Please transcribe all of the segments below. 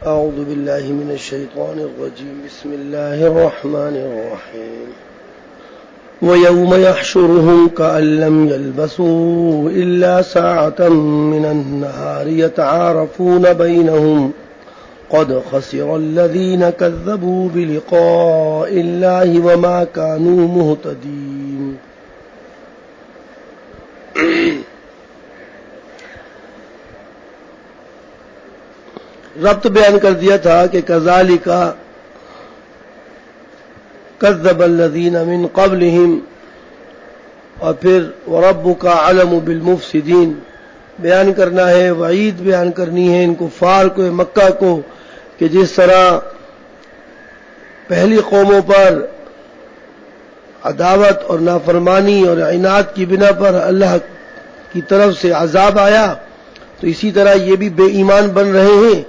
أعوذ بالله من الشيطان الرجيم بسم الله الرحمن الرحيم ويوم يحشرهم كأن لم يلبثوا إلا ساعة من النهار يتعارفون بينهم قد خسر الذين كذبوا بلقاء الله وما كانوا مهتدين. ربط بیان کر دیا تھا کہ کذالک کذب الذین من قبلہم، اور پھر وربک اعلم بالمفسدین بیان کرنا ہے، وعید بیان کرنی ہے ان کفار کو، مکہ کو، کہ جس طرح پہلی قوموں پر عداوت اور نافرمانی اور عناد کی بنا پر اللہ کی طرف سے عذاب آیا، تو اسی طرح یہ بھی بے ایمان بن رہے ہیں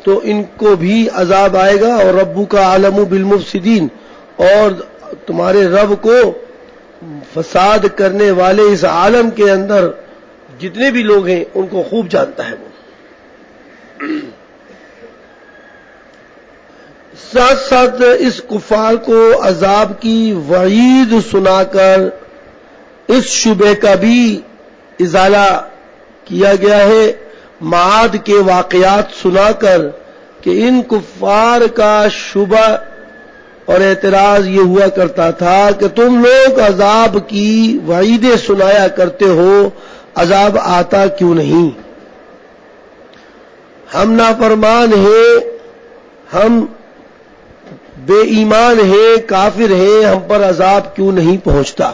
تو ان کو بھی عذاب آئے گا. اور ربک اعلم بالمفسدین، اور تمہارے رب کو فساد کرنے والے اس عالم کے اندر جتنے بھی لوگ ہیں ان کو خوب جانتا ہے. وہ ساتھ ساتھ اس کفار کو عذاب کی وعید سنا کر اس شبہ کا بھی ازالہ کیا گیا ہے، معاد کے واقعات سنا کر کہ ان کفار کا شبہ اور اعتراض یہ ہوا کرتا تھا کہ تم لوگ عذاب کی وعیدیں سنایا کرتے ہو، عذاب آتا کیوں نہیں؟ ہم نافرمان ہیں، ہم بے ایمان ہیں، کافر ہیں، ہم پر عذاب کیوں نہیں پہنچتا؟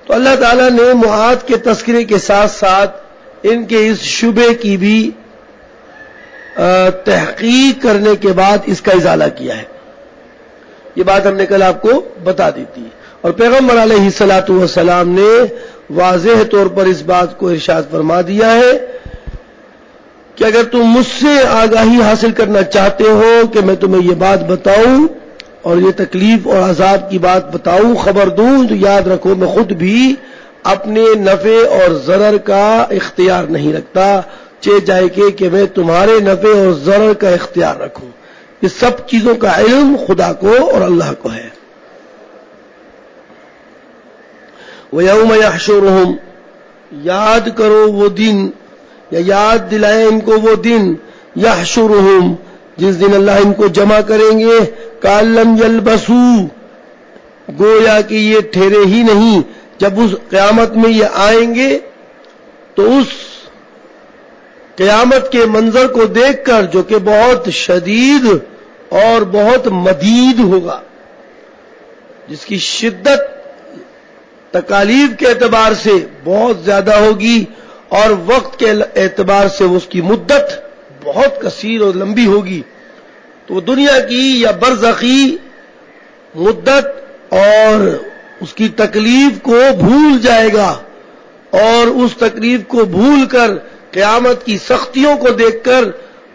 تو اللہ تعالیٰ نے معاد کے تذکرے کے ساتھ ساتھ ان کے اس شبے کی بھی تحقیق کرنے کے بعد اس کا ازالہ کیا ہے. یہ بات ہم نے کل آپ کو بتا دی تھی، اور پیغمبر علیہ الصلوۃ والسلام نے واضح طور پر اس بات کو ارشاد فرما دیا ہے کہ اگر تم مجھ سے آگاہی حاصل کرنا چاہتے ہو کہ میں تمہیں یہ بات بتاؤں اور یہ تکلیف اور عذاب کی بات بتاؤں، خبر دوں، تو یاد رکھو میں خود بھی اپنے نفع اور ضرر کا اختیار نہیں رکھتا، چاہے جائے کہ میں تمہارے نفع اور ضرر کا اختیار رکھوں. یہ سب چیزوں کا علم خدا کو اور اللہ کو ہے. وَيَوْمَ يَحْشُرُهُمْ، یاد کرو وہ دن، یا یاد دلائے ان کو وہ دن، یحشرہم، جس دن اللہ ان کو جمع کریں گے، کأن لم یلبثوا، گویا کہ یہ ٹھہرے ہی نہیں. جب اس قیامت میں یہ آئیں گے تو اس قیامت کے منظر کو دیکھ کر، جو کہ بہت شدید اور بہت مدید ہوگا، جس کی شدت تکالیف کے اعتبار سے بہت زیادہ ہوگی اور وقت کے اعتبار سے اس کی مدت بہت کثیر اور لمبی ہوگی، تو دنیا کی یا برزخی مدت اور اس کی تکلیف کو بھول جائے گا، اور اس تکلیف کو بھول کر قیامت کی سختیوں کو دیکھ کر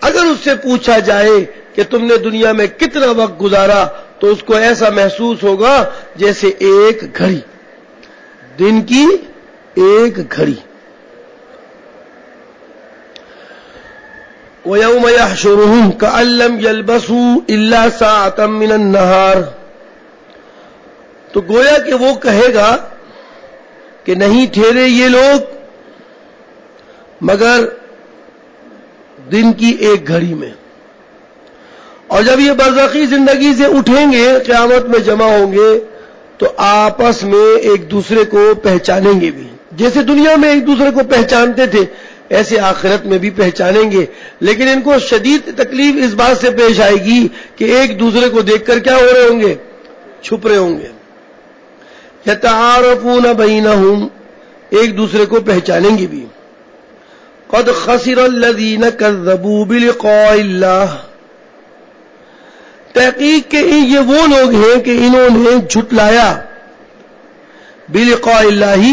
اگر اس سے پوچھا جائے کہ تم نے دنیا میں کتنا وقت گزارا، تو اس کو ایسا محسوس ہوگا جیسے ایک گھڑی، دن کی ایک گھڑی. وَيَوْمَ يَحْشُرُهُمْ كَأَن لَّمْ يَلْبَثُوا إِلَّا سَاعَةً مِّنَ النَّهَارِ، تو گویا کہ وہ کہے گا کہ نہیں ٹھہرے یہ لوگ مگر دن کی ایک گھڑی میں. اور جب یہ برزخی زندگی سے اٹھیں گے، قیامت میں جمع ہوں گے، تو آپس میں ایک دوسرے کو پہچانیں گے بھی. جیسے دنیا میں ایک دوسرے کو پہچانتے تھے ایسے آخرت میں بھی پہچانیں گے، لیکن ان کو شدید تکلیف اس بات سے پیش آئے گی کہ ایک دوسرے کو دیکھ کر کیا ہو رہے ہوں گے؟ چھپ رہے ہوں گے. یتعارفون بینہم، ایک دوسرے کو پہچانیں گے بھی. قد خسر الذین کذبوا بلقاء اللہ، تحقیق کہ یہ وہ لوگ ہیں کہ انہوں نے جھٹلایا بلقاء اللہ،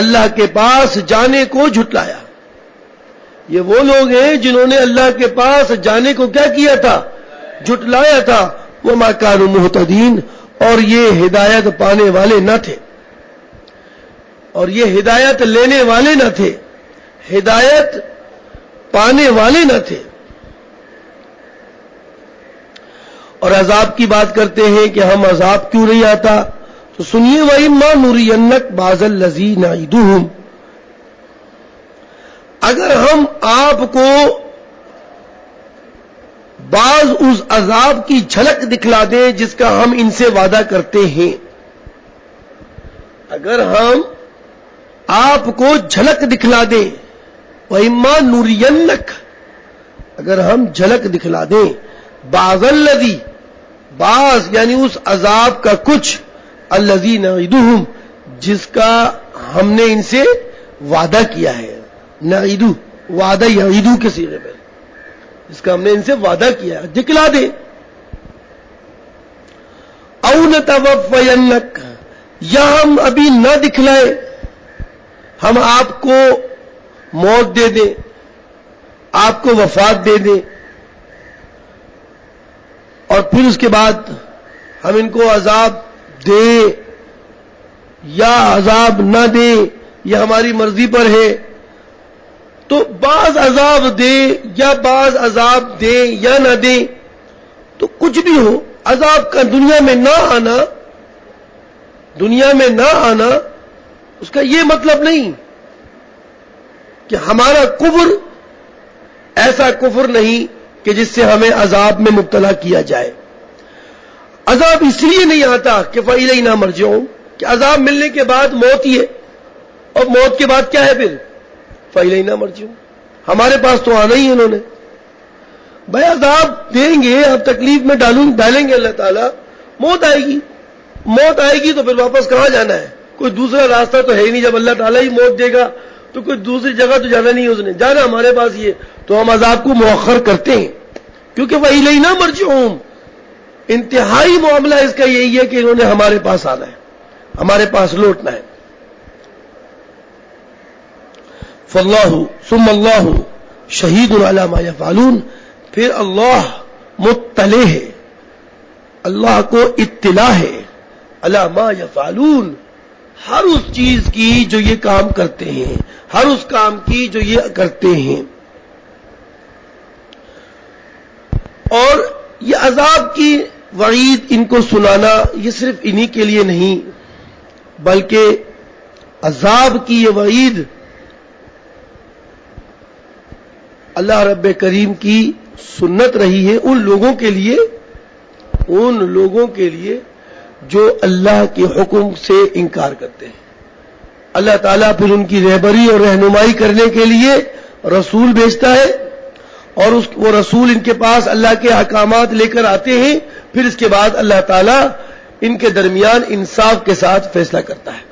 اللہ کے پاس جانے کو جھٹلایا. یہ وہ لوگ ہیں جنہوں نے اللہ کے پاس جانے کو کیا کیا تھا؟ جھٹلایا تھا. وما كانوا مهتدين، اور یہ ہدایت پانے والے نہ تھے، اور یہ ہدایت لینے والے نہ تھے، ہدایت پانے والے نہ تھے. اور عذاب کی بات کرتے ہیں کہ ہم عذاب کیوں نہیں آتا، تو سنیے وَإِمَّا نُرِيَنَّكَ بَعْضَ الَّذِي نَعِدُهُمْ، اگر ہم آپ کو بعض اس عذاب کی جھلک دکھلا دیں جس کا ہم ان سے وعدہ کرتے ہیں، اگر ہم آپ کو جھلک دکھلا دیں، وَإِمَّا نُرِيَنَّكَ، اگر ہم جھلک دکھلا دیں، بعض الذی، بعض یعنی اس عذاب کا کچھ، الذی نعدہم، جس کا ہم نے ان سے وعدہ کیا ہے، نعیدو وعدہ یعیدو کے صیغے میں، جس کا ہم نے ان سے وعدہ کیا ہے، دکھلا دے، او نتوفینک، یا ہم ابھی نہ دکھلائے، ہم آپ کو موت دے دیں، آپ کو وفات دے دیں، اور پھر اس کے بعد ہم ان کو عذاب دے یا عذاب نہ دے، یہ ہماری مرضی پر ہے، تو بعض عذاب دے یا بعض عذاب دے یا نہ دے، تو کچھ بھی ہو، عذاب کا دنیا میں نہ آنا، دنیا میں نہ آنا، اس کا یہ مطلب نہیں کہ ہمارا کفر ایسا کفر نہیں کہ جس سے ہمیں عذاب میں مبتلا کیا جائے۔ عذاب اس لیے نہیں آتا کہ فَإِلَيْنَا مَرْجِعُونَ، کہ عذاب ملنے کے بعد موت ہی ہے، اور موت کے بعد کیا ہے پھر؟ فَإِلَيْنَا مَرْجِعُونَ، ہمارے پاس تو آنا ہی ہے انہوں نے۔ بھائی عذاب دیں گے، اب تکلیف میں ڈالیں گے اللہ تعالیٰ، موت آئے گی، موت آئے گی تو پھر واپس کہاں جانا ہے؟ کوئی دوسرا راستہ تو ہے ہی نہیں، جب اللہ تعالیٰ ہی موت دے گا تو کوئی دوسری جگہ تو جانا نہیں ہے، اس نے جانا ہمارے پاس ہی ہے، تو ہم عذاب کو مؤخر کرتے ہیں، کیونکہ وَإِلَيْنَا مَرْجِعُونَ، انتہائی معاملہ اس کا یہی ہے کہ انہوں نے ہمارے پاس آنا ہے، ہمارے پاس لوٹنا ہے۔ فَاللَّهُ ثُمَّ اللَّهُ شَهِيدٌ عَلَى مَا يَفْعَلُونَ، پھر اللہ مطلع ہے، اللہ کو اطلاع ہے، عَلَى مَا يَفْعَلُونَ، ہر اس چیز کی جو یہ کام کرتے ہیں، ہر اس کام کی جو یہ کرتے ہیں۔ اور یہ عذاب کی وعید ان کو سنانا یہ صرف انہی کے لیے نہیں، بلکہ عذاب کی یہ وعید اللہ رب کریم کی سنت رہی ہے ان لوگوں کے لیے جو اللہ کے حکم سے انکار کرتے ہیں۔ اللہ تعالیٰ پھر ان کی رہبری اور رہنمائی کرنے کے لیے رسول بھیجتا ہے، اور وہ رسول ان کے پاس اللہ کے احکامات لے کر آتے ہیں، پھر اس کے بعد اللہ تعالیٰ ان کے درمیان انصاف کے ساتھ فیصلہ کرتا ہے۔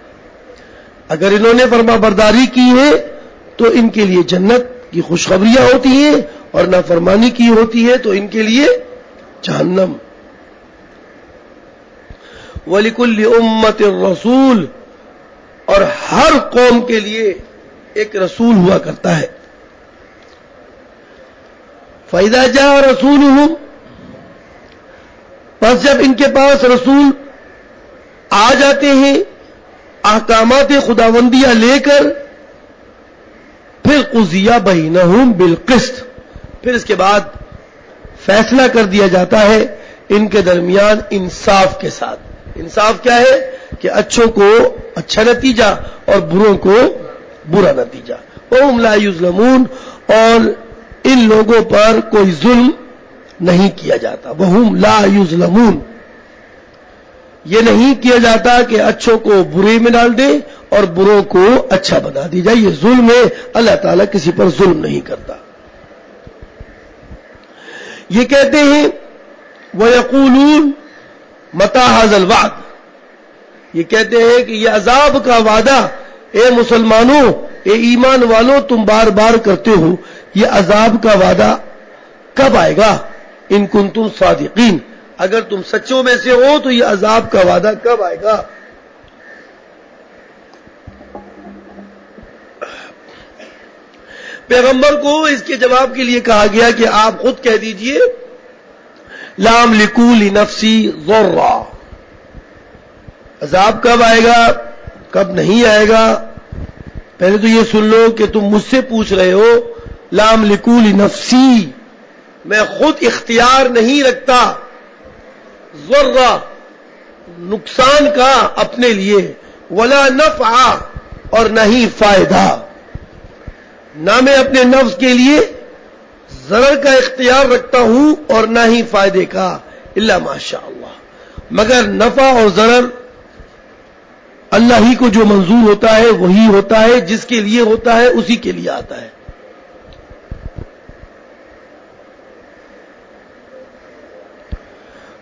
اگر انہوں نے فرما برداری کی ہے تو ان کے لیے جنت کی خوشخبریاں ہوتی ہیں، اور نافرمانی کی ہوتی ہے تو ان کے لیے جہنم۔ وَلِكُلِّ أُمَّةٍ رَسُولٌ، اور ہر قوم کے لیے ایک رسول ہوا کرتا ہے۔ فَإِذَا جَاءَ رَسُولُهُمْ، پس جب ان کے پاس رسول آ جاتے ہیں احکامات خداوندیہ لے کر، پھر قُضِیَ بَيْنَهُمْ بِالْقِسْطِ، پھر اس کے بعد فیصلہ کر دیا جاتا ہے ان کے درمیان انصاف کے ساتھ۔ انصاف کیا ہے؟ کہ اچھوں کو اچھا نتیجہ اور بروں کو برا نتیجہ۔ وَهُمْ لَا يُظْلَمُونَ، اور ان لوگوں پر کوئی ظلم نہیں کیا جاتا۔ وَهُمْ لَا يُظْلَمُونَ، یہ نہیں کیا جاتا کہ اچھوں کو برے میں ڈال دے اور بروں کو اچھا بنا دی جائے، یہ ظلم ہے، اللہ تعالیٰ کسی پر ظلم نہیں کرتا۔ یہ کہتے ہیں وَيَقُولُونَ مَتَىٰ هَٰذَا الْوَعْدُ، یہ کہتے ہیں کہ یہ عذاب کا وعدہ، اے مسلمانوں، اے ایمان والوں، تم بار بار کرتے ہو، یہ عذاب کا وعدہ کب آئے گا؟ ان کنتم صادقین، اگر تم سچوں میں سے ہو تو یہ عذاب کا وعدہ کب آئے گا؟ پیغمبر کو اس کے جواب کے لیے کہا گیا کہ آپ خود کہہ دیجئے لا املک لنفسی ضرا، عذاب کب آئے گا، کب نہیں آئے گا؟ پہلے تو یہ سن لو کہ تم مجھ سے پوچھ رہے ہو لا املک لنفسی، میں خود اختیار نہیں رکھتا ضرہ نقصان کا اپنے لیے، ولا نفع اور نہ ہی فائدہ، نہ میں اپنے نفس کے لیے ضرر کا اختیار رکھتا ہوں اور نہ ہی فائدے کا، الا ماشاء اللہ، مگر نفع اور ضرر اللہ ہی کو جو منظور ہوتا ہے وہی ہوتا ہے، جس کے لیے ہوتا ہے اسی کے لیے آتا ہے۔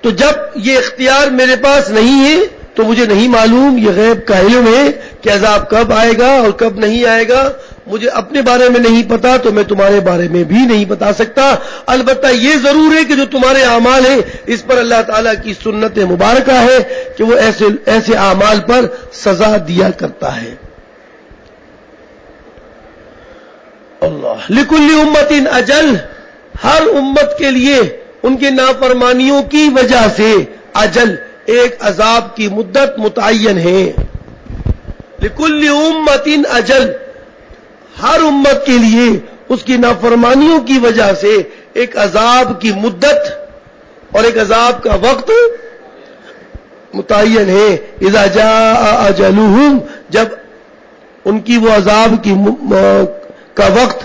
تو جب یہ اختیار میرے پاس نہیں ہے تو مجھے نہیں معلوم، یہ غیب کا علم ہے کہ عذاب کب آئے گا اور کب نہیں آئے گا، مجھے اپنے بارے میں نہیں پتا تو میں تمہارے بارے میں بھی نہیں بتا سکتا۔ البتہ یہ ضرور ہے کہ جو تمہارے اعمال ہیں اس پر اللہ تعالیٰ کی سنت مبارکہ ہے کہ وہ ایسے اعمال پر سزا دیا کرتا ہے۔ اللہ لکل امت اجل، ہر امت کے لیے ان کے نافرمانیوں کی وجہ سے اجل، ایک عذاب کی مدت متعین ہے۔ لکل امت اجل، ہر امت کے لیے اس کی نافرمانیوں کی وجہ سے ایک عذاب کی مدت اور ایک عذاب کا وقت متعین ہے۔ اذا جاء اجلہم، جب ان کی وہ عذاب کا وقت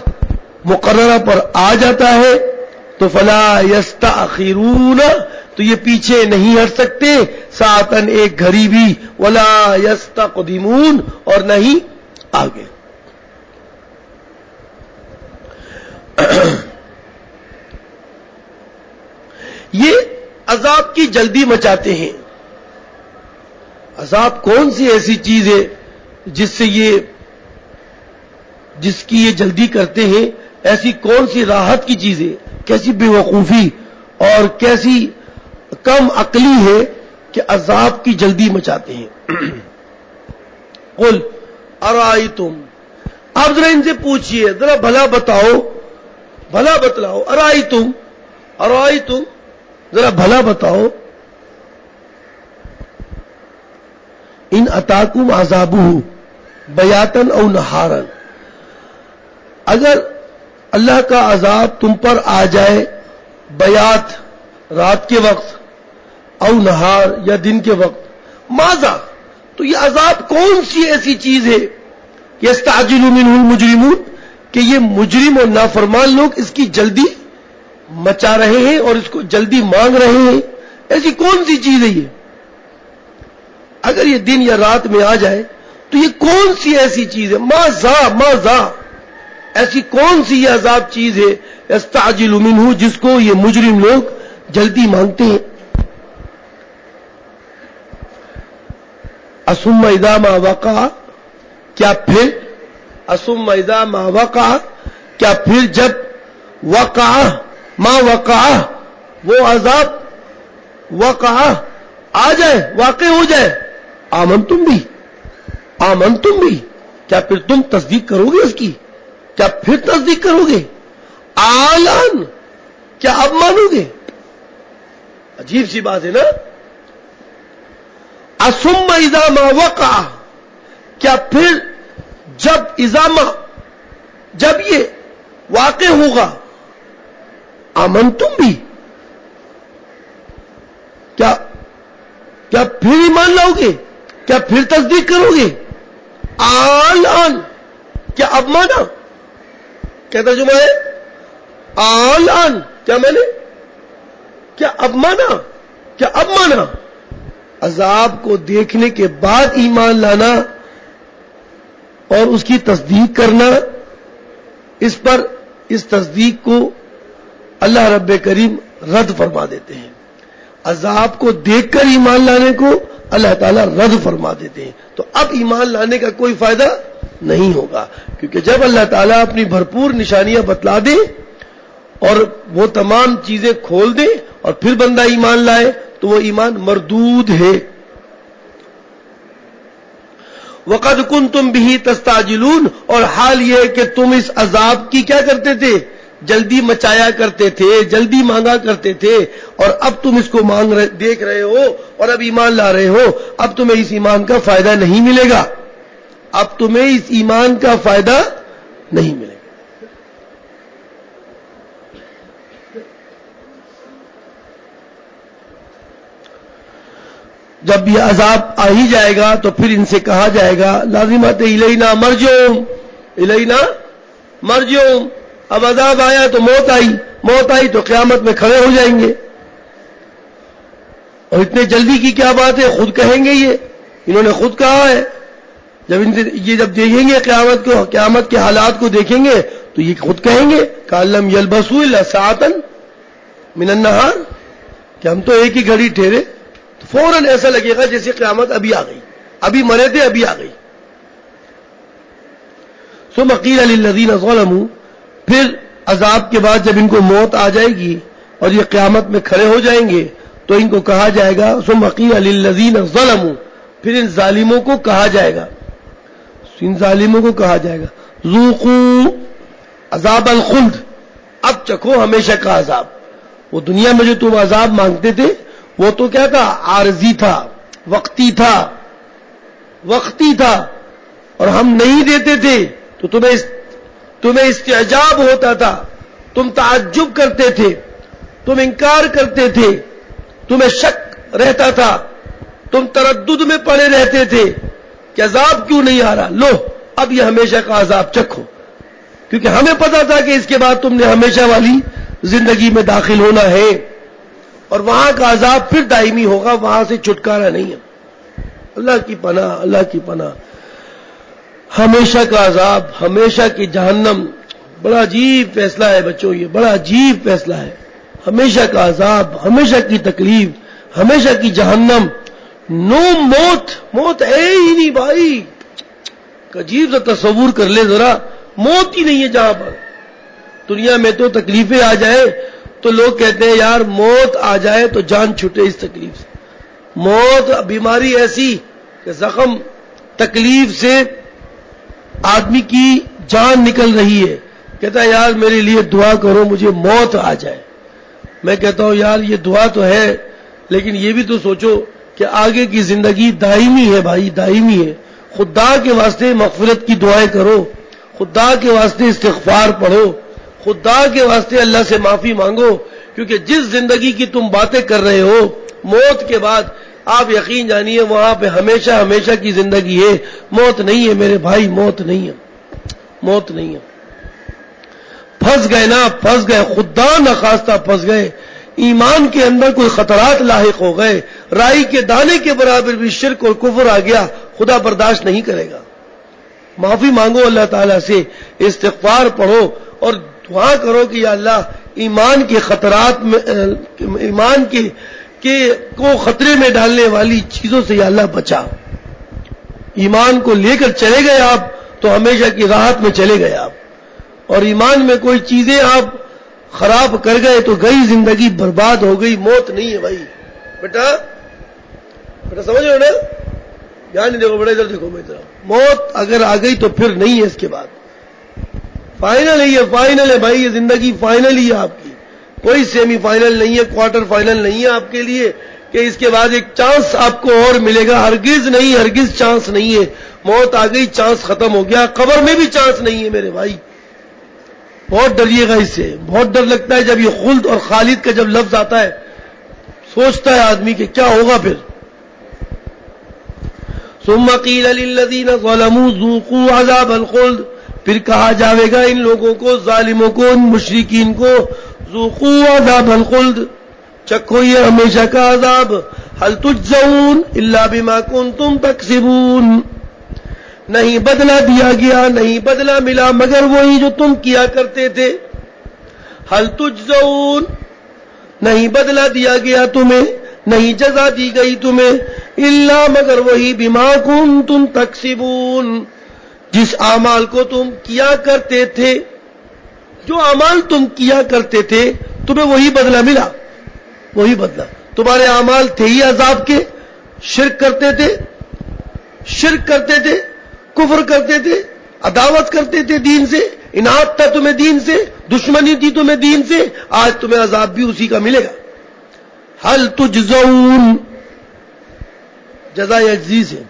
مقررہ پر آ جاتا ہے تو فلا یستأخرون، تو یہ پیچھے نہیں ہٹ سکتے، ساعتن ایک گھڑی بھی، ولا یستقدمون اور نہیں آگے۔ یہ عذاب کی جلدی مچاتے ہیں۔ عذاب کون سی ایسی چیز ہے جس کی یہ جلدی کرتے ہیں؟ ایسی کون سی راحت کی چیز ہے، کیسی بے وقوفی اور کیسی کم عقلی ہے کہ عذاب کی جلدی مچاتے ہیں۔ قل ارائیتم، آپ ذرا ان سے پوچھئے، ذرا بھلا بتاؤ، بھلا بتلاؤ، ارائیتم ذرا بھلا بتاؤ، ان اتاکم عذابہ بیاتن او نہارن، اگر اللہ کا عذاب تم پر آ جائے بیات رات کے وقت، او نہار یا دن کے وقت، ماذا، تو یہ عذاب کون سی ایسی چیز ہے، یستعجل منہ المجرمون، کہ یہ مجرم اور نافرمان لوگ اس کی جلدی مچا رہے ہیں اور اس کو جلدی مانگ رہے ہیں؟ ایسی کون سی چیز ہے یہ؟ اگر یہ دن یا رات میں آ جائے تو یہ کون سی ایسی چیز ہے؟ ماذا ایسی کون سی یہ عذاب چیز ہے یستعجل منہ، جس کو یہ مجرم لوگ جلدی مانگتے ہیں؟ اثم اذا ما وقع، کیا پھر اثم اذا ما وقع، کیا پھر جب وقع ما وقع، وہ عذاب وقع آ جائے، واقع ہو جائے، آمنتم بھی، کیا پھر تم تصدیق کرو گے اس کی؟ کیا پھر تصدیق کرو گے؟ آلان، کیا اب مانو گے؟ عجیب سی بات ہے نا۔ اثم اذا ما وقع، کیا پھر جب یہ واقع ہوگا، آمنتم بھی، کیا پھر ایمان لاؤ گے؟ کیا پھر تصدیق کرو گے؟ آلان، کیا اب مانا؟ کیا ترجمہ ہے؟ آلان، کیا میں نے، کیا اب مانا، کیا اب مانا؟ عذاب کو دیکھنے کے بعد ایمان لانا اور اس کی تصدیق کرنا، اس تصدیق کو اللہ رب کریم رد فرما دیتے ہیں۔ عذاب کو دیکھ کر ایمان لانے کو اللہ تعالیٰ رد فرما دیتے ہیں۔ تو اب ایمان لانے کا کوئی فائدہ نہیں ہوگا، کیونکہ جب اللہ تعالیٰ اپنی بھرپور نشانیاں بتلا دے اور وہ تمام چیزیں کھول دے اور پھر بندہ ایمان لائے تو وہ ایمان مردود ہے۔ وَقَدْ كُنْتُمْ بِهِ تَسْتَعْجِلُونَ، اور حال یہ کہ تم اس عذاب کی کیا کرتے تھے؟ جلدی مچایا کرتے تھے، جلدی مانگا کرتے تھے، اور اب تم اس کو دیکھ رہے ہو اور اب ایمان لا رہے ہو، اب تمہیں اس ایمان کا فائدہ نہیں ملے گا، اب تمہیں اس ایمان کا فائدہ نہیں ملے گا۔ جب یہ عذاب آ ہی جائے گا تو پھر ان سے کہا جائے گا لازمت الینا مرجعہم، الینا مرجعہم، اب عذاب آیا تو موت آئی تو قیامت میں کھڑے ہو جائیں گے. اور اتنے جلدی کی کیا بات ہے، خود کہیں گے، یہ انہوں نے خود کہا ہے. جب دیکھیں گے قیامت کے حالات کو دیکھیں گے تو یہ خود کہیں گے کَأَلَّمْ يَلْبَثُوا إِلَّا سَاعَةً مِنَ النَّهَارِ، کہ ہم تو ایک ہی گھڑی ٹھہرے. تو فوراً ایسا لگے گا جیسے قیامت ابھی آ گئی، ابھی مرے تھے ابھی آ گئی. ثُمَّ قِيلَ لِلَّذِينَ ظَلَمُوا، پھر عذاب کے بعد جب ان کو موت آ جائے گی اور یہ قیامت میں کھڑے ہو جائیں گے تو ان کو کہا جائے گا ثُمَّ قِيلَ لِلَّذِينَ ظَلَمُوا، پھر ان ظالموں کو کہا جائے گا، ذوقوا عذاب الخلد، اب چکھو ہمیشہ کا عذاب. وہ دنیا میں جو تم عذاب مانگتے تھے وہ تو کیا تھا، عارضی تھا، وقتی تھا، اور ہم نہیں دیتے تھے تو تمہیں استعجاب ہوتا تھا، تم تعجب کرتے تھے، تم انکار کرتے تھے، تمہیں شک رہتا تھا، تم تردد میں پڑے رہتے تھے کہ عذاب کیوں نہیں آ رہا. لو اب یہ ہمیشہ کا عذاب چکھو، کیونکہ ہمیں پتا تھا کہ اس کے بعد تم نے ہمیشہ والی زندگی میں داخل ہونا ہے اور وہاں کا عذاب پھر دائمی ہوگا، وہاں سے چھٹکارا نہیں ہے. اللہ کی پناہ. ہمیشہ کا عذاب، ہمیشہ کی جہنم، بڑا عجیب فیصلہ ہے بچوں، یہ بڑا عجیب فیصلہ ہے. ہمیشہ کا عذاب، ہمیشہ کی تکلیف، ہمیشہ کی جہنم. نو موت ہے ہی نہیں بھائی. عجیب سا تصور کر لے ذرا، موت ہی نہیں ہے جہاں پر. دنیا میں تو تکلیفیں آ جائیں تو لوگ کہتے ہیں یار موت آ جائے تو جان چھوٹے اس تکلیف سے. موت بیماری ایسی کہ زخم تکلیف سے آدمی کی جان نکل رہی ہے، کہتا ہے یار میرے لیے دعا کرو مجھے موت آ جائے. میں کہتا ہوں یار یہ دعا تو ہے لیکن یہ بھی تو سوچو کہ آگے کی زندگی دائمی ہے بھائی، دائمی ہے. خدا کے واسطے مغفرت کی دعائیں کرو، خدا کے واسطے استغفار پڑھو، خدا کے واسطے اللہ سے معافی مانگو، کیونکہ جس زندگی کی تم باتیں کر رہے ہو موت کے بعد آپ یقین جانیے وہاں پہ ہمیشہ کی زندگی ہے. موت نہیں ہے میرے بھائی، موت نہیں ہے. پھنس گئے، خدا نخواستہ پھنس گئے. ایمان کے اندر کوئی خطرات لاحق ہو گئے، رائی کے دانے کے برابر بھی شرک اور کفر آ گیا، خدا برداشت نہیں کرے گا. معافی مانگو اللہ تعالیٰ سے، استغفار پڑھو اور دعا کرو کہ یا اللہ ایمان کے خطرات میں، ایمان کو خطرے میں ڈالنے والی چیزوں سے یا اللہ بچا. ایمان کو لے کر چلے گئے آپ تو ہمیشہ کی راحت میں چلے گئے آپ، اور ایمان میں کوئی چیزیں آپ خراب کر گئے تو گئی زندگی، برباد ہو گئی. موت نہیں ہے بھائی. بیٹا سمجھ رہے ہو نا؟ یہاں نہیں دیکھو، بڑے ادھر دیکھو میری طرف. موت اگر آ گئی تو پھر نہیں ہے اس کے بعد، فائنل ہے بھائی. یہ زندگی فائنل ہی ہے آپ کی، کوئی سیمی فائنل نہیں ہے، کوارٹر فائنل نہیں ہے آپ کے لیے کہ اس کے بعد ایک چانس آپ کو اور ملے گا. ہرگز چانس نہیں ہے. موت آ گئی، چانس ختم ہو گیا. قبر میں بھی چانس نہیں ہے میرے بھائی. بہت ڈریے گا اس سے، بہت ڈر لگتا ہے جب یہ خلد اور خالد کا جب لفظ آتا ہے، سوچتا ہے آدمی کہ کیا ہوگا پھر. ثم قیل للذین ظلموا ذوقوا عذاب الخلد، پھر کہا جاوے گا ان لوگوں کو، ظالموں کو، ان مشرکین کو، ذوقوا عذاب الخلد، چکھو یہ ہمیشہ کا عذاب. هل تجزون الا بما کنتم تکسبون، نہیں بدلہ دیا گیا، نہیں بدلہ ملا مگر وہی جو تم کیا کرتے تھے. هل تجزون، نہیں بدلہ دیا گیا تمہیں، نہیں جزا دی گئی تمہیں، الا مگر وہی بما کنتم تکسبون، جس اعمال کو تم کیا کرتے تھے. جو اعمال تم کیا کرتے تھے تمہیں وہی بدلہ ملا، وہی بدلہ. تمہارے اعمال تھے ہی عذاب کے، شرک کرتے تھے، کفر کرتے تھے، عداوت کرتے تھے دین سے، اناد تھا تمہیں دین سے، دشمنی تھی تمہیں دین سے، آج تمہیں عذاب بھی اسی کا ملے گا. هل تجزون، جزا یجزی سے،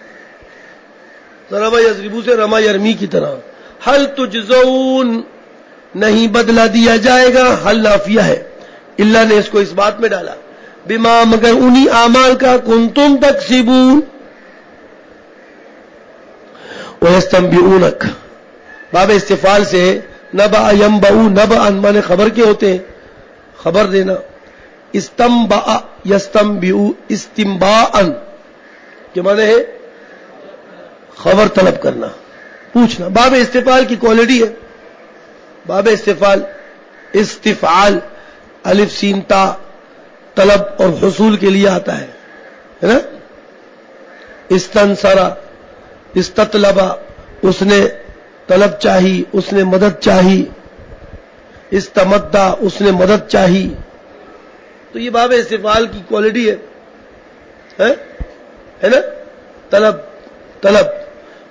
ضرب یضربو سے رما یرمی کی طرح. هل تجزون، نہیں بدلہ دیا جائے گا. حل نافیہ ہے، اللہ نے اس کو اس بات میں ڈالا. بما مگر انہی اعمال کا کنتم تکسبون. وَيَسْتَنْبِئُونَكَ باب استفعال سے نبأ ينبأ نبأ مانے خبر کے ہوتے ہیں، خبر دینا. استنبأ يستنبئ استنباءً کے معنی ہے خبر طلب کرنا، پوچھنا. باب استفعال کی کوالٹی ہے. باب استفعال استفعال الف سین تا طلب اور حصول کے لیے آتا ہے نا. استنصرا استطلبا اس نے طلب چاہی، اس نے مدد چاہی. استمدہ اس نے مدد چاہی. تو یہ باب استفعال کی کوالٹی ہے نا. طلب طلب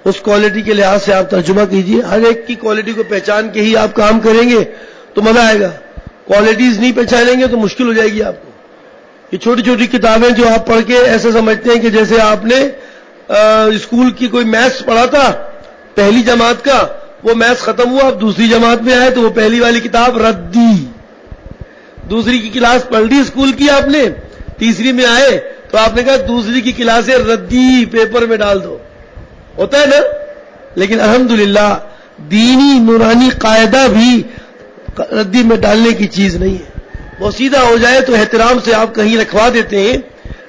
اس کوالٹی کے لحاظ سے آپ ترجمہ کیجئے. ہر ایک کی کوالٹی کو پہچان کے ہی آپ کام کریں گے تو مزہ آئے گا. کوالٹیز نہیں پہچانیں گے تو مشکل ہو جائے گی آپ کو. یہ چھوٹی چھوٹی کتابیں جو آپ پڑھ کے ایسے سمجھتے ہیں کہ جیسے آپ نے اسکول کی کوئی میتھس پڑھا تھا پہلی جماعت کا، وہ میتھس ختم ہوا، اب دوسری جماعت میں آئے تو وہ پہلی والی کتاب رد دی. دوسری کی کلاس پڑھ لی اسکول کی آپ نے، تیسری میں آئے تو آپ نے کہا دوسری کی کلاسیں ردی پیپر میں ڈال دو. ہوتا ہے نا. لیکن الحمدللہ دینی نورانی قاعدہ بھی ردی میں ڈالنے کی چیز نہیں ہے. وہ سیدھا ہو جائے تو احترام سے آپ کہیں رکھوا دیتے ہیں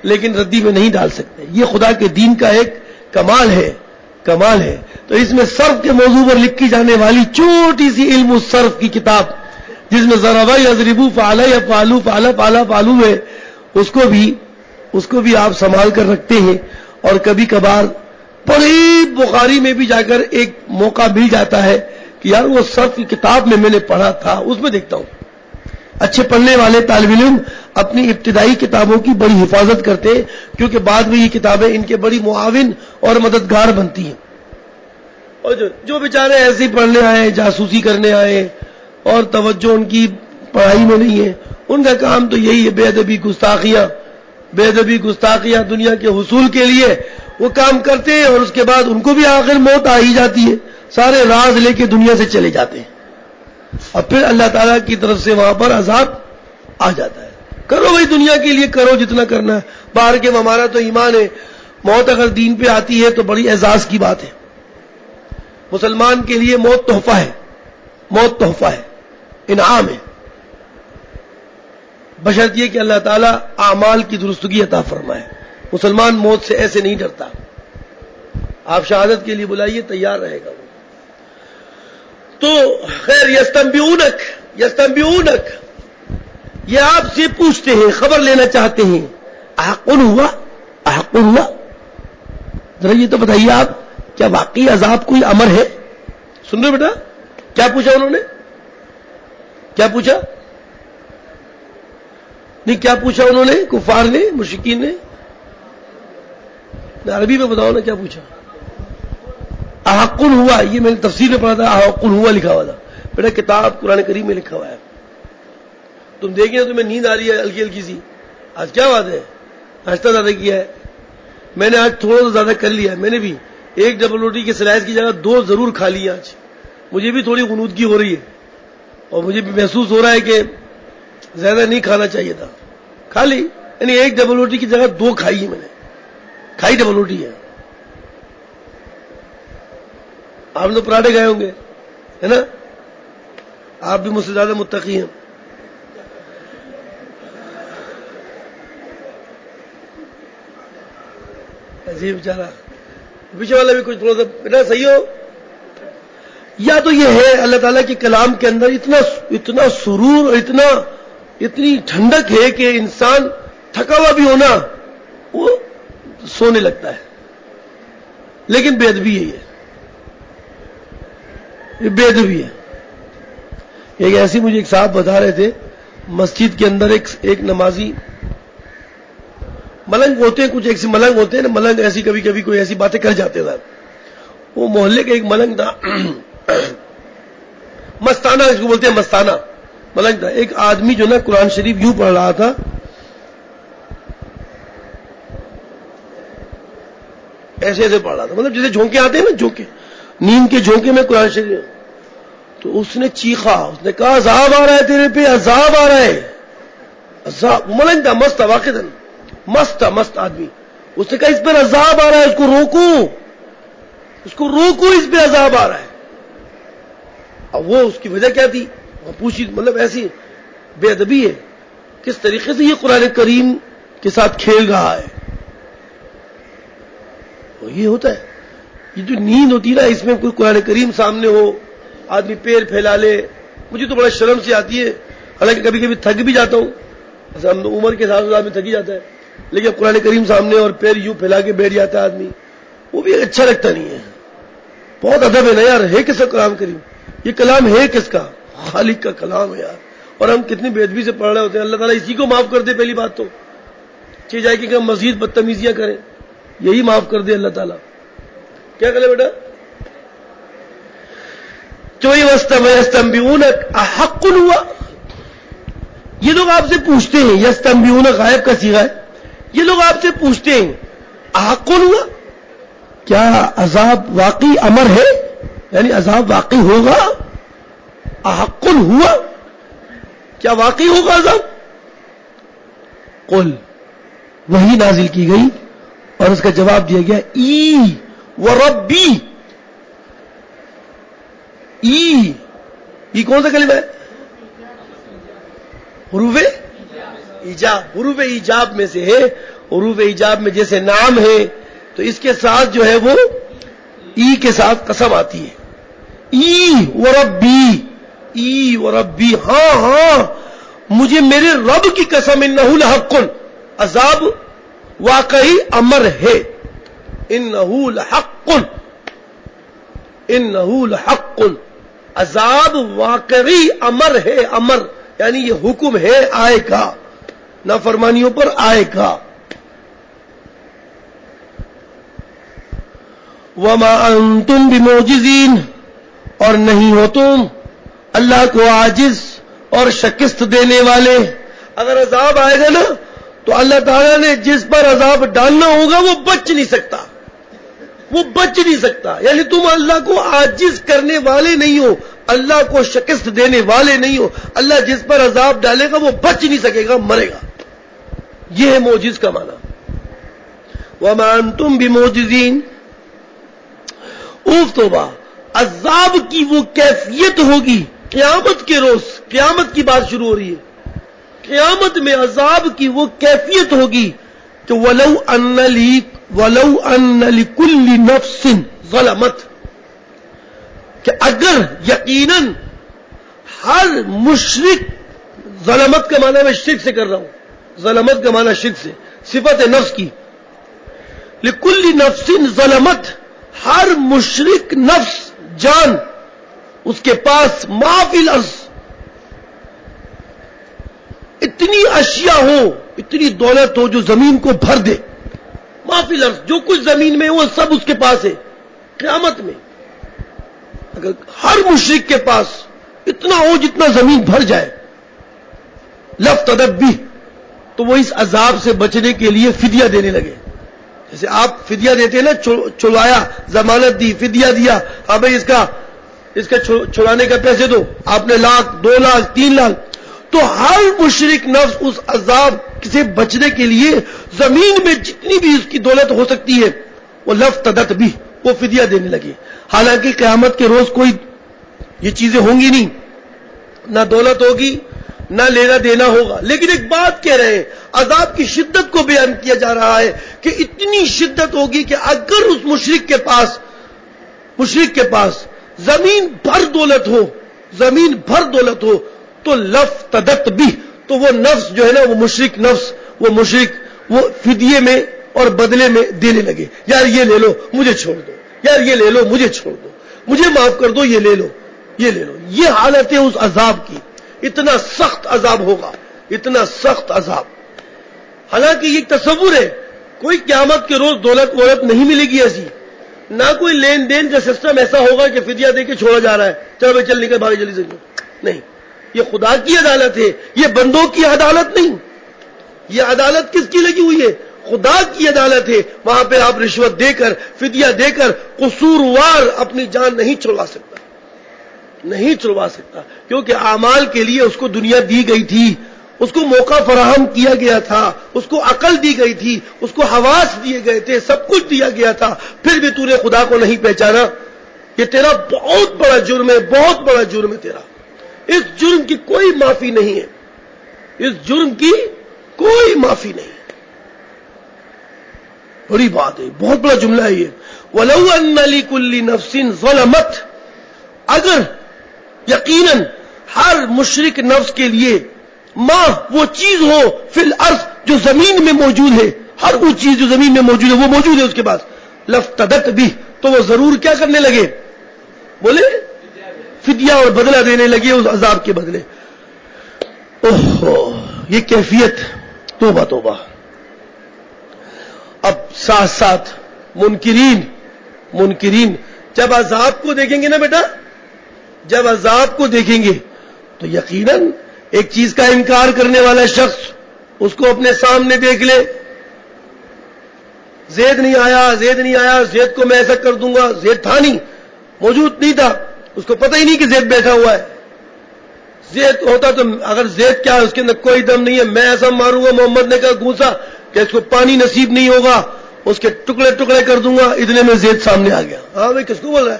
لیکن ردی میں نہیں ڈال سکتے. یہ خدا کے دین کا ایک کمال ہے، کمال ہے. تو اس میں صرف کے موضوع پر لکھی جانے والی چھوٹی سی علم الصرف کی کتاب جس میں ضربا یضربو فعلا یفعلوا فعلا فعلا فعلوا ہے، اس کو بھی آپ سنبھال کر رکھتے ہیں. اور کبھی کبھار بڑی بخاری میں بھی جا کر ایک موقع مل جاتا ہے کہ یار وہ صرف کی کتاب میں نے پڑھا تھا، اس میں دیکھتا ہوں. اچھے پڑھنے والے طالب علم اپنی ابتدائی کتابوں کی بڑی حفاظت کرتے ہیں کیونکہ بعد میں یہ کتابیں ان کے بڑی معاون اور مددگار بنتی ہیں. اور جو بیچارے ایسے ہی پڑھنے آئے، جاسوسی کرنے آئے اور توجہ ان کی پڑھائی میں نہیں ہے، ان کا کام تو یہی ہے بے ادبی گستاخیاں دنیا کے حصول کے لیے وہ کام کرتے ہیں. اور اس کے بعد ان کو بھی آخر موت آ ہی جاتی ہے، سارے راز لے کے دنیا سے چلے جاتے ہیں اور پھر اللہ تعالیٰ کی طرف سے وہاں پر عذاب آ جاتا ہے. کرو بھائی دنیا کے لیے کرو جتنا کرنا ہے. باہر کے ہمارا تو ایمان ہے، موت اگر دین پہ آتی ہے تو بڑی اعزاز کی بات ہے. مسلمان کے لیے موت تحفہ ہے، موت تحفہ ہے، انعام ہے، بشرط یہ کہ اللہ تعالیٰ اعمال کی درستگی عطا فرمائے. مسلمان موت سے ایسے نہیں ڈرتا. آپ شہادت کے لیے بلائیے، تیار رہے گا وہ. تو خیر یستنبئونک یہ آپ سے پوچھتے ہیں، خبر لینا چاہتے ہیں. احق ہوا احق ہوا، ذرا یہ تو بتائیے آپ کیا واقعی عذاب کوئی امر ہے؟ سن رہے بیٹا؟ کیا پوچھا انہوں نے؟ کیا پوچھا؟ نہیں کیا پوچھا انہوں نے؟ کفار نے، مشرکین نے؟ عربی میں بتاؤ نا کیا پوچھا. احق ہوا، یہ میں نے تفسیر میں پڑھا تھا احق ہوا لکھا ہوا تھا. بیٹا کتاب قرآن کریم میں لکھا ہوا ہے. تم دیکھیں تمہیں نیند آ رہی ہے ہلکی ہلکی سی. آج کیا بات ہے؟ ناشتہ زیادہ کیا ہے؟ میں نے آج تھوڑا سا زیادہ کر لیا ہے. میں نے بھی ایک ڈبل روٹی کے سلائس کی جگہ 2 ضرور کھا لی آج. مجھے بھی تھوڑی غنودگی ہو رہی ہے اور مجھے بھی محسوس ہو رہا ہے کہ زیادہ نہیں کھانا چاہیے تھا. کھا لی، یعنی ایک ڈبل روٹی کی جگہ 2 کھائی ہے میں نے. کھائی ڈبل روٹی ہے. آپ تو پراٹھے کھائے ہوں گے ہے نا؟ آپ بھی مجھ سے زیادہ متقی ہیں. عجیب بیچارہ پیچھے والا بھی کچھ تھوڑا سا بیٹا صحیح ہو. یا تو یہ ہے اللہ تعالیٰ کے کلام کے اندر اتنا سرور اور اتنی ٹھنڈک ہے کہ انسان تھکا ہوا بھی ہونا وہ سونے لگتا ہے. لیکن بے ادبی یہی ہے، یہ بے ادبی ہے. ایک ایسی مجھے ایک صاحب بتا رہے تھے، مسجد کے اندر ایک نمازی ملنگ ہوتے ہیں، کچھ ایسے ملنگ ہوتے ہیں نا، ملنگ ایسی کبھی کبھی کوئی ایسی باتیں کر جاتے تھے. وہ محلے کا ایک ملنگ تھا، مستانہ اس کو بولتے ہیں، مستانہ ملنگ تھا. ایک آدمی جو نا قرآن شریف یوں پڑھ رہا تھا، ایسے ایسے پڑھ رہا تھا، مطلب جیسے جھونکے آتے ہیں نا، جھونکے، نیند کے جھونکے میں قرآن شریف. تو اس نے چیخا، اس نے کہا عذاب آ رہا ہے تیرے پہ، عذاب آ رہا ہے، عذاب ملنگ تھا، مست تھا، واقع مست تھا، مست آدمی. اس نے کہا اس پر عذاب آ رہا ہے، اس کو روکو، اس کو روکو، اس پہ عذاب آ رہا ہے. اب وہ اس کی وجہ کیا تھی وہ پوچھی، مطلب ایسی بے ادبی ہے، کس طریقے سے یہ قرآن کریم کے ساتھ کھیل رہا ہے. یہ ہوتا ہے، یہ جو نیند ہوتی ہے نا، اس میں کوئی قرآن کریم سامنے ہو، آدمی پیر پھیلا لے. مجھے تو بڑا شرم سی آتی ہے، حالانکہ کبھی کبھی تھک بھی جاتا ہوں، ایسا ہم عمر کے ساتھ آدمی تھک ہی جاتا ہے، لیکن قرآن کریم سامنے اور پیر یوں پھیلا کے بیٹھ جاتا ہے آدمی، وہ بھی اچھا لگتا نہیں ہے. بہت ادب ہے نا یار، ہے کس کا قرآن کریم؟ یہ کلام ہے کس کا؟ خالق کا کلام ہے یار. اور ہم کتنی بے ادبی سے پڑھ رہے ہوتے ہیں. اللہ تعالیٰ اسی کو معاف کر دے. پہلی بات تو چیز جائے کہ ہم مزید بدتمیزیاں کریں، یہی معاف کر دے اللہ تعالیٰ. کیا کرے بیٹا؟ چوئی وستنبئونک احق ہوا. یہ لوگ آپ سے پوچھتے ہیں، یستنبئونک غائب کا صیغہ ہے، یہ لوگ آپ سے پوچھتے ہیں احق ہوا، کیا عذاب واقعی امر ہے، یعنی عذاب واقعی ہوگا؟ احق ہوا، کیا واقعی ہوگا عذاب؟ قل، وہی نازل کی گئی اور اس کا جواب دیا گیا ای وربی. ای، یہ کون سا کلمہ ہے؟ حروف ایجاب. حروف ایجاب میں سے ہے. حروف ایجاب میں جیسے نام ہے تو اس کے ساتھ جو ہے وہ ای کے ساتھ قسم آتی ہے. ای وربی، ای وربی، ہاں ہاں مجھے میرے رب کی قسم، انہ لحق، عذاب واقعی امر ہے. انہ لحق، انہ لحق، عذاب واقعی امر ہے. امر یعنی یہ حکم ہے، آئے گا، نافرمانیوں پر آئے گا. وما انتم بمعجزین، اور نہیں ہو تم اللہ کو عاجز اور شکست دینے والے. اگر عذاب آئے گا نا تو اللہ تعالیٰ نے جس پر عذاب ڈالنا ہوگا وہ بچ نہیں سکتا، وہ بچ نہیں سکتا. یعنی تم اللہ کو عاجز کرنے والے نہیں ہو، اللہ کو شکست دینے والے نہیں ہو. اللہ جس پر عذاب ڈالے گا وہ بچ نہیں سکے گا، مرے گا. یہ ہے معجز کا معنی. وما انتم بمعجزین. اوف توبہ، عذاب کی وہ کیفیت ہوگی قیامت کے روز. قیامت کی بات شروع ہو رہی ہے. قیامت میں عذاب کی وہ کیفیت ہوگی کہ ولو ان لکل نفس ظلمت، کہ اگر یقیناً ہر مشرک، ظلمت کا معنی میں شرک سے کر رہا ہوں، ظلمت کا معنی شرک سے، صفت نفس کی. لکل نفس ظلمت، ہر مشرک نفس، جان، اس کے پاس ما فی الارض، اتنی اشیاء ہو، اتنی دولت ہو جو زمین کو بھر دے. ما فی الارض، جو کچھ زمین میں وہ سب اس کے پاس ہے. قیامت میں اگر ہر مشرک کے پاس اتنا ہو جتنا زمین بھر جائے، لفتدت بھی، تو وہ اس عذاب سے بچنے کے لیے فدیہ دینے لگے. جیسے آپ فدیہ دیتے ہیں نا، چھڑایا، ضمانت دی، فدیہ دیا، ہاں بھائی اس کا چھڑانے کا پیسے دو، آپ نے 1 لاکھ 2 لاکھ 3 لاکھ. تو ہر مشرک نفس اس عذاب سے بچنے کے لیے زمین میں جتنی بھی اس کی دولت ہو سکتی ہے وہ لفتدت بھی، وہ فدیہ دینے لگے. حالانکہ قیامت کے روز کوئی یہ چیزیں ہوں گی نہیں، نہ دولت ہوگی نہ لینا دینا ہوگا. لیکن ایک بات کہہ رہے ہیں، عذاب کی شدت کو بیان کیا جا رہا ہے کہ اتنی شدت ہوگی کہ اگر اس مشرک کے پاس زمین بھر دولت ہو، زمین بھر دولت ہو، تو لفتدت بھی، تو وہ نفس جو ہے نا، وہ مشرک وہ فدیے میں اور بدلے میں دینے لگے. یار یہ لے لو مجھے چھوڑ دو، یار یہ لے لو مجھے چھوڑ دو، مجھے معاف کر دو، یہ لے لو یہ لے لو. یہ حالت ہے اس عذاب کی. اتنا سخت عذاب ہوگا، اتنا سخت عذاب. حالانکہ یہ ایک تصور ہے، کوئی قیامت کے روز دولت وولت نہیں ملے گی ایسی، نہ کوئی لین دین کا سسٹم ایسا ہوگا کہ فدیہ دے کے چھوڑا جا رہا ہے، چلو بھائی چل نکل بھاگے جلدی سے. نہیں، یہ خدا کی عدالت ہے، یہ بندوں کی عدالت نہیں. یہ عدالت کس کی لگی ہوئی ہے؟ خدا کی عدالت ہے. وہاں پہ آپ رشوت دے کر، فدیہ دے کر قصوروار اپنی جان نہیں چھڑوا سکتا، نہیں چھڑوا سکتا، کیونکہ اعمال کے لیے اس کو دنیا دی گئی تھی. اس کو موقع فراہم کیا گیا تھا، اس کو عقل دی گئی تھی، اس کو حواس دیے گئے تھے، سب کچھ دیا گیا تھا، پھر بھی تو نے خدا کو نہیں پہچانا، یہ تیرا بہت بڑا جرم ہے، بہت بڑا جرم ہے تیرا. اس جرم کی کوئی معافی نہیں ہے، اس جرم کی کوئی معافی نہیں. بڑی بات ہے، بہت بڑا جملہ ہے یہ. وَلَوْ أَنَّ لِكُلِّ نَفْسٍ ظَلَمَتْ، اگر یقیناً ہر مشرک نفس کے لیے ماں وہ چیز ہو فی الارض جو زمین میں موجود ہے، ہر وہ چیز جو زمین میں موجود ہے وہ موجود ہے اس کے پاس، لَافْتَدَتْ بِهِ، تو وہ ضرور کیا کرنے لگے؟ بولے فدیہ اور بدلہ دینے لگے اس عذاب کے بدلے. اوہ یہ کیفیت، توبہ توبہ. اب ساتھ ساتھ منکرین جب عذاب کو دیکھیں گے نا بیٹا، جب عذاب کو دیکھیں گے تو یقیناً ایک چیز کا انکار کرنے والا شخص اس کو اپنے سامنے دیکھ لے، زید نہیں آیا، زید کو میں ایسا کر دوں گا، زید تھا نہیں، موجود نہیں تھا، اس کو پتہ ہی نہیں کہ زید بیٹھا ہوا ہے. زید ہوتا تو اگر زید کیا اس کے اندر کوئی دم نہیں ہے، میں ایسا ماروں گا، محمد نے کہا گھوسا کہ اس کو پانی نصیب نہیں ہوگا، اس کے ٹکڑے ٹکڑے کر دوں گا، اتنے میں زید سامنے آ گیا. ہاں بھائی کس کو بول رہا ہے؟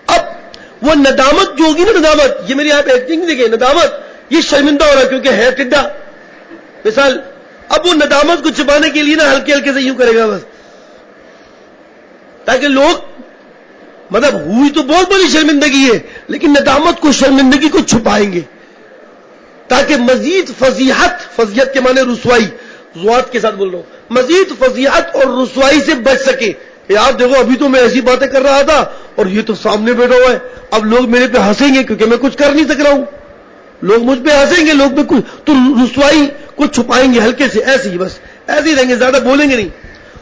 اب وہ ندامت جو ہوگی نا، ندامت، یہ میری آپ ایکٹنگ دیکھیں، ندامت یہ شرمندہ ہو رہا ہے کیونکہ ہے ٹڈا مثال. اب وہ ندامت کو چھپانے کے لیے نا ہلکے ہلکے سے یوں کرے گا بس، تاکہ لوگ، مطلب ہوئی تو بہت بڑی شرمندگی ہے لیکن ندامت کو، شرمندگی کو چھپائیں گے تاکہ مزید فضیحت کے معنی رسوائی، زوات کے ساتھ بول رہا ہوں، مزید فضیحت اور رسوائی سے بچ سکے. یار دیکھو ابھی تو میں ایسی باتیں کر رہا تھا اور یہ تو سامنے بیٹھا ہوا ہے، اب لوگ میرے پہ ہنسیں گے کیونکہ میں کچھ کر نہیں سک رہا ہوں، لوگ مجھ پہ ہنسیں گے، لوگ کچھ تو رسوائی کو چھپائیں گے ہلکے سے، ایسے ہی بس ایسے ہی رہیں گے، زیادہ بولیں گے نہیں.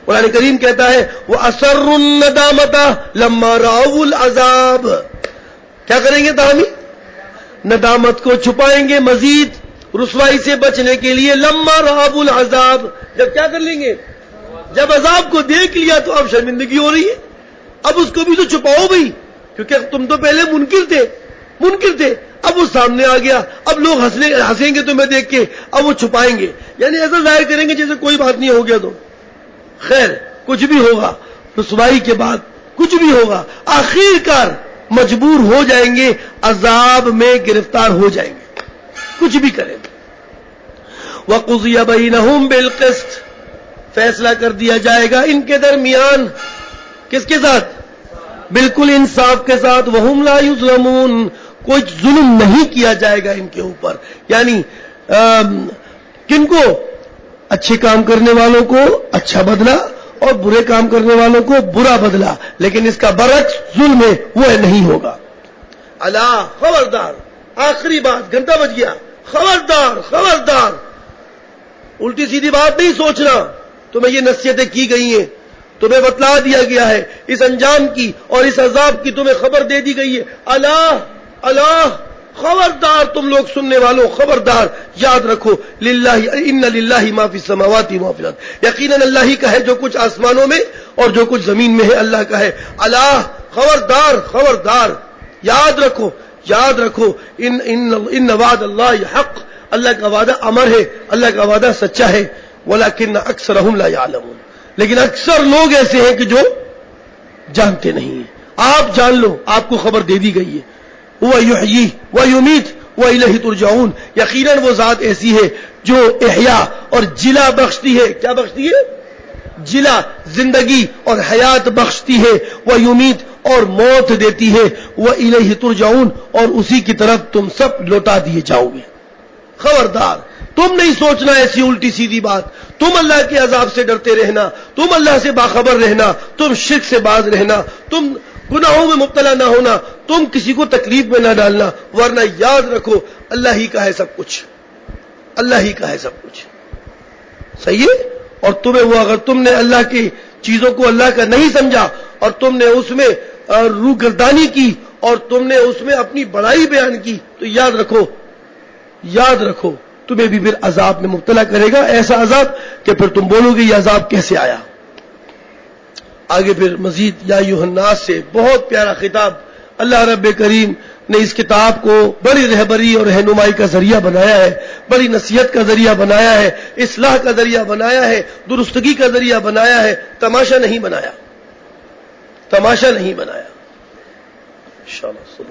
قرآن کریم کہتا ہے وَأَسَرُّ النَّدَامَةَ لَمَّا رَأَوُا الْعَذَابَ، کیا کریں گے تاہمی؟ ندامت کو چھپائیں گے مزید رسوائی سے بچنے کے لیے. لَمَّا رَأَوُا الْعَذَابَ، جب کیا کر لیں گے؟ جب عذاب کو دیکھ لیا تو اب شرمندگی ہو رہی ہے، اب اس کو بھی تو چھپاؤ بھائی، کیونکہ تم تو پہلے منکر تھے، اب وہ سامنے آ گیا، اب لوگ ہنسیں گے تمہیں دیکھ کے، اب وہ چھپائیں گے، یعنی ایسا ظاہر کریں گے جیسے کوئی بات نہیں ہو گیا. تو خیر کچھ بھی ہوگا، رسوائی کے بعد کچھ بھی ہوگا، آخر کار مجبور ہو جائیں گے، عذاب میں گرفتار ہو جائیں گے، کچھ بھی کریں. وَقُضِيَ بَيْنَهُمْ بِالْقِسْطِ، فیصلہ کر دیا جائے گا ان کے درمیان، کس کے ساتھ؟ بالکل انصاف کے ساتھ. وَهُمْ لَا يُظْلَمُونَ، کوئی ظلم نہیں کیا جائے گا ان کے اوپر. یعنی کن کو؟ اچھے کام کرنے والوں کو اچھا بدلہ اور برے کام کرنے والوں کو برا بدلہ، لیکن اس کا برعکس ظلم ہے وہ نہیں ہوگا. اللہ، خبردار، آخری بات، گھنٹہ بج گیا، خبردار، الٹی سیدھی بات نہیں سوچنا. تمہیں یہ نصیحتیں کی گئی ہیں، تمہیں بتلا دیا گیا ہے اس انجام کی اور اس عذاب کی، تمہیں خبر دے دی گئی ہے. اللہ، خبردار تم لوگ سننے والوں، خبردار یاد رکھو، ان للہ ما فی السماوات و ما فی الارض، یقیناً اللہ ہی کا ہے جو کچھ آسمانوں میں اور جو کچھ زمین میں ہے، اللہ کا ہے. اللہ، خبردار، یاد رکھو، ان وعد اللہ حق، اللہ کا وعدہ امر ہے، اللہ کا وعدہ سچا ہے. ولکن اکثرهم لا یعلمون، لیکن اکثر لوگ ایسے ہیں کہ جو جانتے نہیں ہیں. آپ جان لو، آپ کو خبر دے دی گئی ہے. وہ یحیی و یمیت و الیہ ترجعون، یقیناً وہ ذات ایسی ہے جو احیا اور جلا بخشتی ہے. کیا بخشتی ہے؟ جلا، زندگی اور حیات بخشتی ہے. وہ یمیت، اور موت دیتی ہے. وہ الیہ ترجعون، اور اسی کی طرف تم سب لوٹا دیے جاؤ گے. خبردار، تم نہیں سوچنا ایسی الٹی سیدھی بات، تم اللہ کے عذاب سے ڈرتے رہنا، تم اللہ سے باخبر رہنا، تم شرک سے باز رہنا، تم گناہوں میں مبتلا نہ ہونا، تم کسی کو تکلیف میں نہ ڈالنا. ورنہ یاد رکھو اللہ ہی کا ہے سب کچھ، اللہ ہی کا ہے سب کچھ. صحیح ہے؟ اور تمہیں وہ، اگر تم نے اللہ کی چیزوں کو اللہ کا نہیں سمجھا اور تم نے اس میں روگردانی کی اور تم نے اس میں اپنی بڑائی بیان کی، تو یاد رکھو تمہیں بھی پھر عذاب میں مبتلا کرے گا، ایسا عذاب کہ پھر تم بولو گے یہ عذاب کیسے آیا. آگے پھر مزید یا ایھا الناس سے بہت پیارا خطاب اللہ رب کریم نے اس کتاب کو بڑی رہبری اور رہنمائی کا ذریعہ بنایا ہے، بڑی نصیحت کا ذریعہ بنایا ہے، اصلاح کا ذریعہ بنایا ہے، درستگی کا ذریعہ بنایا ہے، تماشا نہیں بنایا، تماشا نہیں بنایا انشاءاللہ۔